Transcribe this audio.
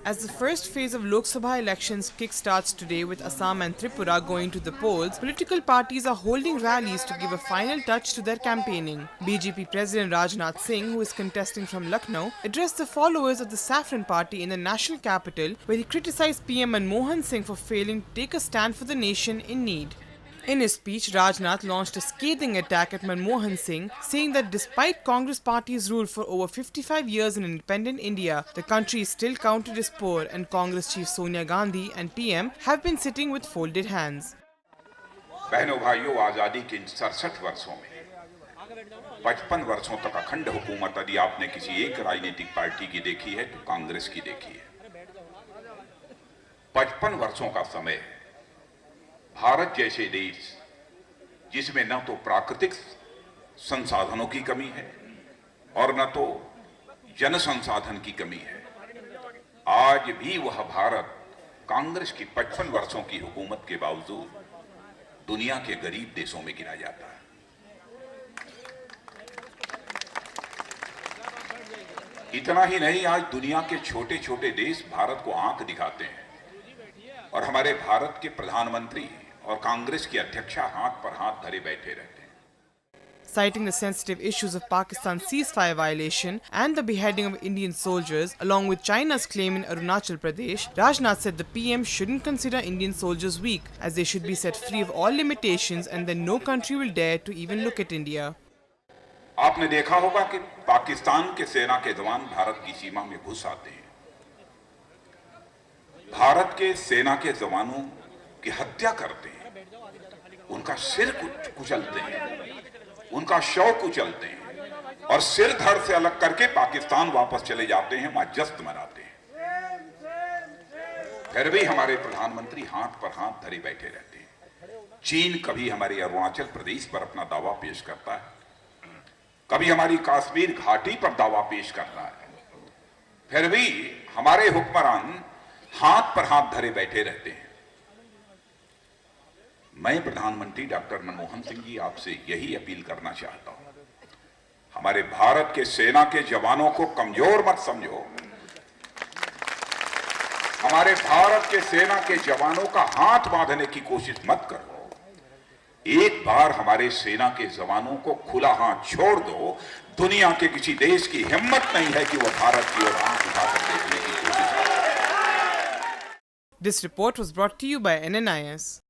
As the first phase of Lok Sabha elections kick-starts today with Assam and Tripura going to the polls, political parties are holding rallies to give a final touch to their campaigning. BJP President Rajnath Singh, who is contesting from Lucknow, addressed the followers of the Saffron Party in the national capital, where he criticized PM Manmohan Singh for failing to take a stand for the nation in need. In his speech, Rajnath launched a scathing attack at Manmohan Singh, saying that despite Congress Party's rule for over 55 years in independent India, the country is still counted as poor, and Congress Chief Sonia Gandhi and PM have been sitting with folded hands. बहनों भाइयों, आजादी के इन 67 वर्षों में 55 वर्षों तक अखंड हुकूमत यदि आपने किसी एक राजनीतिक पार्टी की देखी है तो कांग्रेस की देखी है। 55 वर्षों का समय भारत जैसे देश जिसमें न तो प्राकृतिक संसाधनों की कमी है और न तो जन संसाधन की कमी है, आज भी वह भारत कांग्रेस की 55 वर्षों की हुकूमत के बावजूद दुनिया के गरीब देशों में गिना जाता है। इतना ही नहीं, आज दुनिया के छोटे छोटे देश भारत को आंख दिखाते हैं और हमारे भारत के प्रधानमंत्री और कांग्रेस की अध्यक्षा हाथ पर हाथ धरे बैठे रहते हैं। Citing the sensitive issues of Pakistan's ceasefire violation and the beheading of Indian soldiers, along with China's claim in Arunachal Pradesh, Rajnath said the PM shouldn't consider Indian soldiers weak, as they should be set free of all limitations and then no country will dare to even look at India. आपने देखा होगा कि पाकिस्तान के सेना के जवान भारत की सीमा में घुस आते हैं, भारत के सेना के जवानों की हत्या करते हैं, उनका सिर कुचलते हैं, उनका शव कुचलते हैं और सिर धड़ से अलग करके पाकिस्तान वापस चले जाते हैं, वहां जश्न मनाते हैं। फिर भी हमारे प्रधानमंत्री हाथ पर हाथ धरे बैठे रहते हैं। चीन कभी हमारे अरुणाचल प्रदेश पर अपना दावा पेश करता है, कभी हमारी कश्मीर घाटी पर दावा पेश करता है, फिर भी हमारे हुक्मरान हाथ पर हाथ धरे बैठे रहते हैं। मैं प्रधानमंत्री डॉक्टर मनमोहन सिंह जी आपसे यही अपील करना चाहता हूं, हमारे भारत के सेना के जवानों को कमजोर मत समझो, हमारे भारत के सेना के जवानों का हाथ बांधने की कोशिश मत करो। एक बार हमारे सेना के जवानों को खुला हाथ छोड़ दो, दुनिया के किसी देश की हिम्मत नहीं है कि वह भारत की ओर आंख उठाकर देखने की कोशिश करे। This report was brought to you by NNIS.